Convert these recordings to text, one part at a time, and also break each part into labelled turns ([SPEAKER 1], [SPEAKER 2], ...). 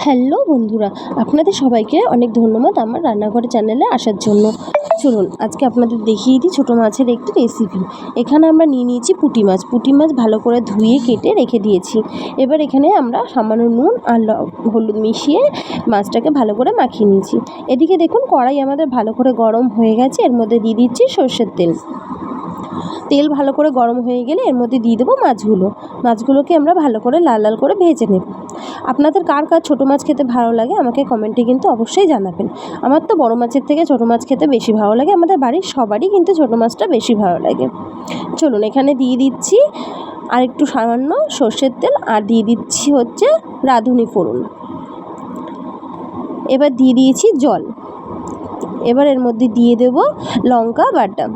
[SPEAKER 1] Hello বন্ধুরা, আপনাদের সবাইকে অনেক ধন্যবাদ আমার রান্নাঘরের চ্যানেলে আসার জন্য। চলুন আজকে আপনাদের দেখিয়ে দিই ছোটো মাছের একটি রেসিপি। এখানে আমরা নিয়ে নিয়েছি পুঁটি মাছ ভালো করে ধুয়ে কেটে রেখে দিয়েছি। এবার এখানে আমরা সামান্য নুন আর হলুদ মিশিয়ে মাছটাকে ভালো করে মাখিয়ে নিয়েছি। এদিকে দেখুন কড়াই আমাদের ভালো করে গরম হয়ে গেছে, এর মধ্যে দিয়ে দিচ্ছি সর্ষের তেল। তেল ভালো করে গরম হয়ে গেলে এর মধ্যে দিয়ে দেবো মাছগুলোকে আমরা ভালো করে লাল লাল করে ভেজে নেব। আপনাদের কার কার ছোটো মাছ খেতে ভালো লাগে আমাকে কমেন্টে কিন্তু অবশ্যই জানাবেন। আমার তো বড় মাছের থেকে ছোটো মাছ খেতে বেশি ভালো লাগে, আমাদের বাড়ির সবারই কিন্তু ছোটো মাছটা বেশি ভালো লাগে। চলুন এখানে দিয়ে দিচ্ছি আর একটু সামান্য সর্ষের তেল, আর দিয়ে দিচ্ছি হচ্ছে রাঁধুনি ফোড়ন। এবার দিয়ে দিয়েছি জল। এবার এর মধ্যে দিয়ে দেব লঙ্কা বাটা।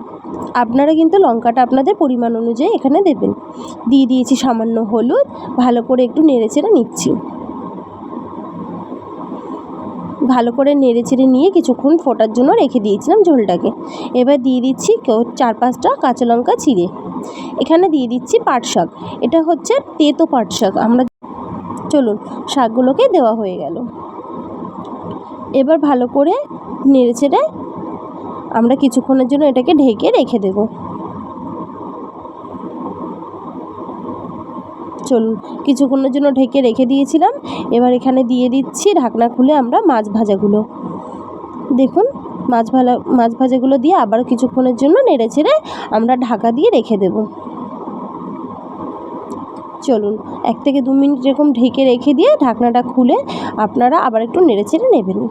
[SPEAKER 1] আপনারা কিন্তু লঙ্কাটা আপনাদের পরিমাণ অনুযায়ী এখানে দেবেন। দিয়ে দিয়েছি সামান্য হলুদ, ভালো করে একটু নেড়েচেড়ে নিচ্ছি। ভালো করে নেড়েচেড়ে নিয়ে কিছুক্ষণ ফোটার জন্য রেখে দিয়েছিলাম ঝোলটাকে। এবার দিয়ে দিচ্ছি 4-5টা কাঁচা লঙ্কা চিড়ে। এখানে দিয়ে দিচ্ছি পাট শাক, এটা হচ্ছে তেতো পাট শাক। চলুন শাকগুলোকে দেওয়া হয়ে গেল। এবার ভালো করে নেড়েচেড়ে আমরা কিছুক্ষণের জন্য এটাকে ঢেকে রেখে দেব। চলুন কিছুক্ষণের জন্য ঢেকে রেখে দিয়েছিলাম। এবার এখানে দিয়ে দিচ্ছি ঢাকনা খুলে আমরা মাছ ভাজাগুলো। দেখুন মাছ ভাজাগুলো দিয়ে আবার কিছুক্ষণের জন্য নেড়েচেড়ে আমরা ঢাকা দিয়ে রেখে দেব। চলুন 1 থেকে 2 মিনিট এরকম ঢেকে রেখে দিয়ে ঢাকনাটা খুলে আপনারা আবার একটু নেড়েচেড়ে নেবেন।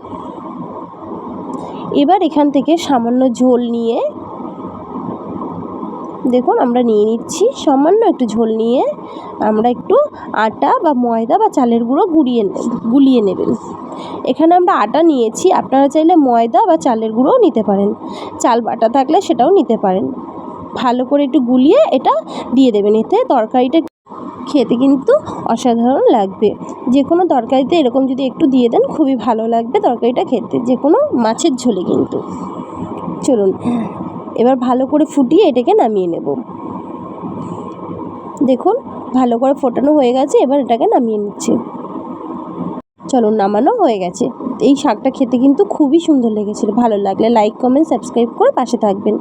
[SPEAKER 1] এবার এখান থেকে সামান্য ঝোল নিয়ে দেখুন আমরা নিয়ে নিচ্ছি সামান্য একটু ঝোল নিয়ে আমরা একটু আটা বা ময়দা বা চালের গুঁড়ো গুলিয়ে নেবেন। এখানে আমরা আটা নিয়েছি, আপনারা চাইলে ময়দা বা চালের গুঁড়োও নিতে পারেন, চাল বাটা থাকলে সেটাও নিতে পারেন। ভালো করে একটু গুলিয়ে এটা দিয়ে দেবেন, এতে তরকারিটা খেতে কিন্তু অসাধারণ লাগবে। যে কোনো তরকারিতে এরকম যদি একটু দিয়ে দেন খুবই ভালো লাগবে তরকারিটা খেতে, যে কোনো মাছের ঝোলে কিন্তু। চলুন এবার ভালো করে ফুটিয়ে এটাকে নামিয়ে নেব। দেখুন ভালো করে ফোটানো হয়ে গেছে, এবার এটাকে নামিয়ে নিচ্ছি। চলুন নামানো হয়ে গেছে। এই শাকটা খেতে কিন্তু খুবই সুন্দর লেগেছিল। ভালো লাগলে লাইক, কমেন্ট, সাবস্ক্রাইব করে পাশে থাকবেন।